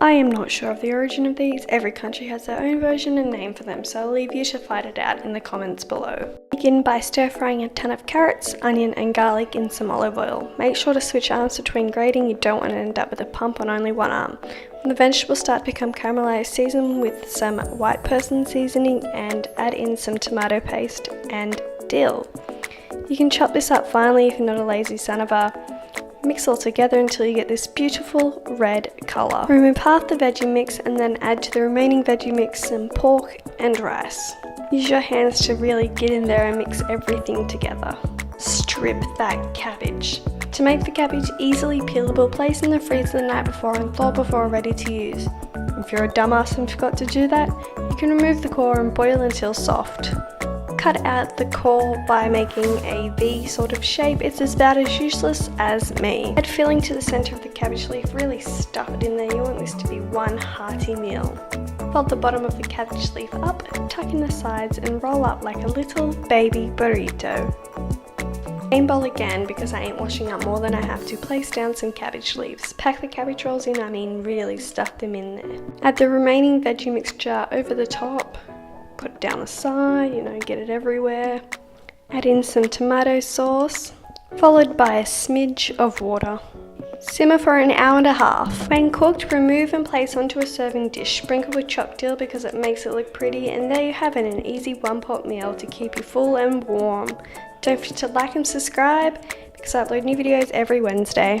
I am not sure of the origin of these. Every country has their own version and name for them, so I'll leave you to fight it out in the comments below. Begin by stir frying a ton of carrots, onion and garlic in some olive oil. Make sure to switch arms between grating, you don't want to end up with a pump on only one arm. When the vegetables start to become caramelized, season with some white person seasoning and add in some tomato paste and dill. You can chop this up finely if you're not a lazy son of a. Mix all together until you get this beautiful red colour. Remove half the veggie mix and then add to the remaining veggie mix some pork and rice. Use your hands to really get in there and mix everything together. Strip that cabbage. To make the cabbage easily peelable, place in the freezer the night before and thaw before ready to use. If you're a dumbass and forgot to do that, you can remove the core and boil until soft. Cut out the core by making a V sort of shape. It's about as useless as me. Add filling to the center of the cabbage leaf, really stuff it in there. You want this to be one hearty meal. Fold the bottom of the cabbage leaf up, tuck in the sides and roll up like a little baby burrito. Same bowl again, because I ain't washing up more than I have to. Place down some cabbage leaves. Pack the cabbage rolls in, really stuff them in there. Add the remaining veggie mixture over the top. Put it down the side, get it everywhere. Add in some tomato sauce, followed by a smidge of water. Simmer for an hour and a half. When cooked, remove and place onto a serving dish. Sprinkle with chopped dill because it makes it look pretty, and there you have it, an easy one-pot meal to keep you full and warm. Don't forget to like and subscribe because I upload new videos every Wednesday.